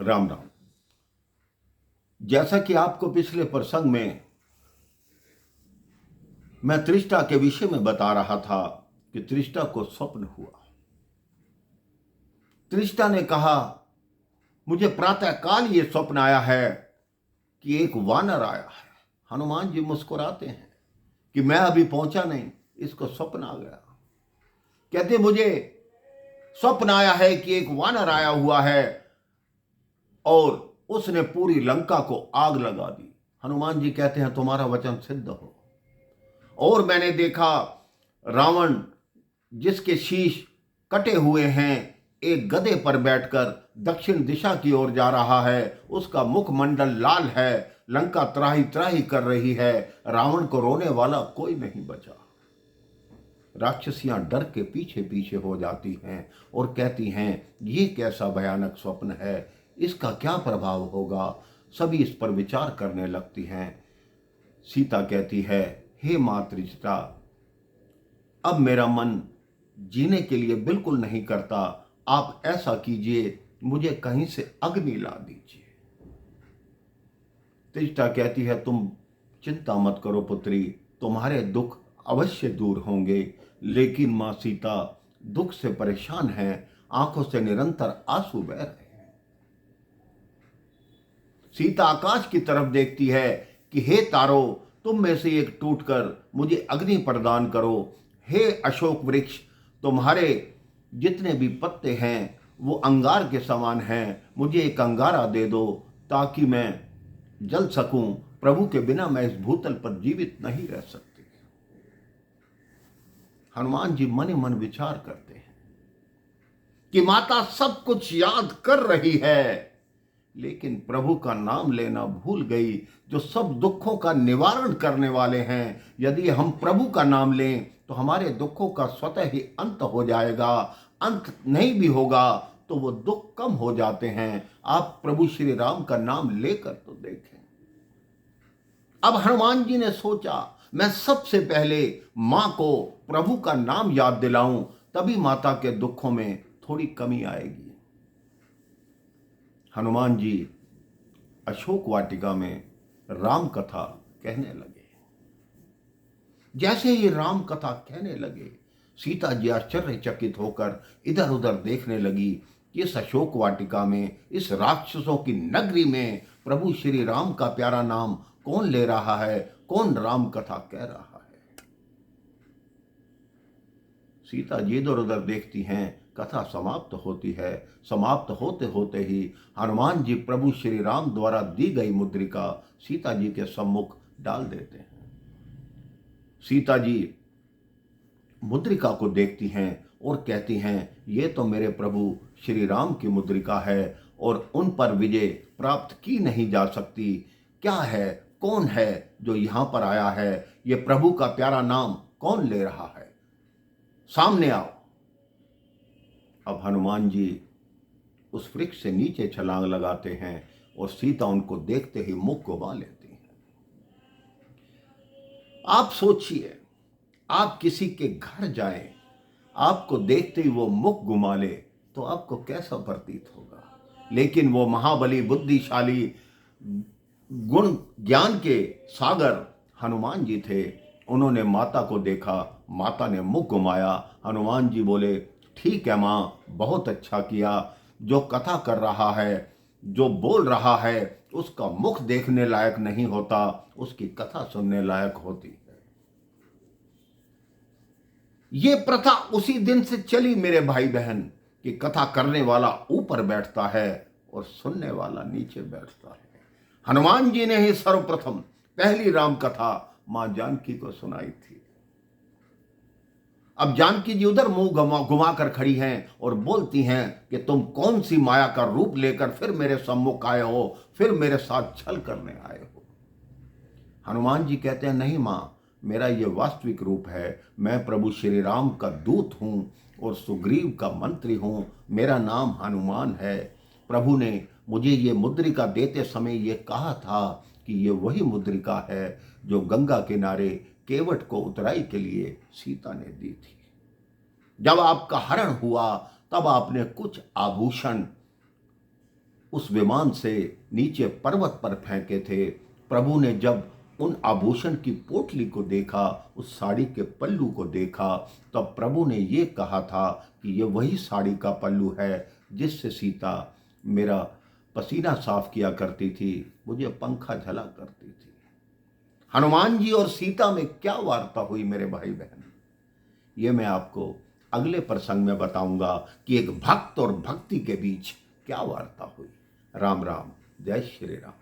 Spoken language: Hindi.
राम राम। जैसा कि आपको पिछले प्रसंग में मैं त्रिष्टा के विषय में बता रहा था कि त्रिष्टा को स्वप्न हुआ। त्रिष्टा ने कहा, मुझे प्रातःकाल ये स्वप्न आया है कि एक वानर आया है। हनुमान जी मुस्कुराते हैं कि मैं अभी पहुंचा नहीं, इसको स्वप्न आ गया। कहते, मुझे स्वप्न आया है कि एक वानर आया हुआ है और उसने पूरी लंका को आग लगा दी। हनुमान जी कहते हैं, तुम्हारा वचन सिद्ध हो। और मैंने देखा रावण जिसके शीश कटे हुए हैं, एक गधे पर बैठकर दक्षिण दिशा की ओर जा रहा है। उसका मुखमंडल लाल है, लंका त्राही त्राही कर रही है। रावण को रोने वाला कोई नहीं बचा। राक्षसियां डर के पीछे पीछे हो जाती हैं और कहती हैं, ये कैसा भयानक स्वप्न है, इसका क्या प्रभाव होगा। सभी इस पर विचार करने लगती हैं। सीता कहती है, हे मां त्रिजटा, अब मेरा मन जीने के लिए बिल्कुल नहीं करता। आप ऐसा कीजिए, मुझे कहीं से अग्नि ला दीजिए। त्रिजटा कहती है, तुम चिंता मत करो पुत्री, तुम्हारे दुख अवश्य दूर होंगे। लेकिन मां सीता दुख से परेशान है, आंखों से निरंतर आंसू बह रहे हैं। सीता आकाश की तरफ देखती है कि हे तारो, तुम में से एक टूटकर मुझे अग्नि प्रदान करो। हे अशोक वृक्ष, तुम्हारे जितने भी पत्ते हैं वो अंगार के समान हैं। मुझे एक अंगारा दे दो ताकि मैं जल सकूं। प्रभु के बिना मैं इस भूतल पर जीवित नहीं रह सकती। हनुमान जी मन ही मन विचार करते हैं कि माता सब कुछ याद कर रही है, लेकिन प्रभु का नाम लेना भूल गई, जो सब दुखों का निवारण करने वाले हैं। यदि हम प्रभु का नाम लें तो हमारे दुखों का स्वतः ही अंत हो जाएगा। अंत नहीं भी होगा तो वो दुख कम हो जाते हैं। आप प्रभु श्री राम का नाम लेकर तो देखें। अब हनुमान जी ने सोचा, मैं सबसे पहले मां को प्रभु का नाम याद दिलाऊं, तभी माता के दुखों में थोड़ी कमी आएगी। हनुमान जी अशोक वाटिका में राम कथा कहने लगे। जैसे ही राम कथा कहने लगे, सीता जी आश्चर्यचकित होकर इधर उधर देखने लगी कि इस अशोक वाटिका में, इस राक्षसों की नगरी में प्रभु श्री राम का प्यारा नाम कौन ले रहा है, कौन राम कथा कह रहा है। सीता जी इधर उधर देखती हैं, कथा समाप्त होती है। समाप्त होते होते ही हनुमान जी प्रभु श्री राम द्वारा दी गई मुद्रिका सीता जी के सम्मुख डाल देते हैं। सीता जी मुद्रिका को देखती हैं और कहती हैं, ये तो मेरे प्रभु श्री राम की मुद्रिका है और उन पर विजय प्राप्त की नहीं जा सकती। क्या है, कौन है जो यहां पर आया है, ये प्रभु का प्यारा नाम कौन ले रहा है, सामने आओ। अब हनुमान जी उस वृक्ष से नीचे छलांग लगाते हैं और सीता उनको देखते ही मुख घुमा लेती हैं। आप सोचिए, आप किसी के घर जाएं, आपको देखते ही वो मुख घुमा ले तो आपको कैसा प्रतीत होगा। लेकिन वो महाबली, बुद्धिशाली, गुण ज्ञान के सागर हनुमान जी थे। उन्होंने माता को देखा, माता ने मुख घुमाया। हनुमान जी बोले, ठीक है मां, बहुत अच्छा किया। जो कथा कर रहा है, जो बोल रहा है, उसका मुख देखने लायक नहीं होता, उसकी कथा सुनने लायक होती है। ये प्रथा उसी दिन से चली मेरे भाई बहन, कि कथा करने वाला ऊपर बैठता है और सुनने वाला नीचे बैठता है। हनुमान जी ने ही सर्वप्रथम पहली राम कथा मां जानकी को सुनाई थी। अब जानकी जी उधर मुंह घुमा कर खड़ी हैं और बोलती हैं कि तुम कौन सी माया का रूप लेकर फिर मेरे सम्मुख आए हो, फिर मेरे साथ छल करने आए हो। हनुमान जी कहते हैं, नहीं मां, मेरा ये वास्तविक रूप है। मैं प्रभु श्री राम का दूत हूं और सुग्रीव का मंत्री हूं। मेरा नाम हनुमान है। प्रभु ने मुझे ये मुद्रिका देते समय ये कहा था कि ये वही मुद्रिका है जो गंगा किनारे केवट को उतराई के लिए सीता ने दी थी। जब आपका हरण हुआ तब आपने कुछ आभूषण उस विमान से नीचे पर्वत पर फेंके थे। प्रभु ने जब उन आभूषण की पोटली को देखा, उस साड़ी के पल्लू को देखा, तब प्रभु ने ये कहा था कि ये वही साड़ी का पल्लू है जिससे सीता मेरा पसीना साफ किया करती थी, मुझे पंखा झला करती थी। हनुमान जी और सीता में क्या वार्ता हुई मेरे भाई बहन, ये मैं आपको अगले प्रसंग में बताऊंगा कि एक भक्त और भक्ति के बीच क्या वार्ता हुई। राम राम, जय श्री राम।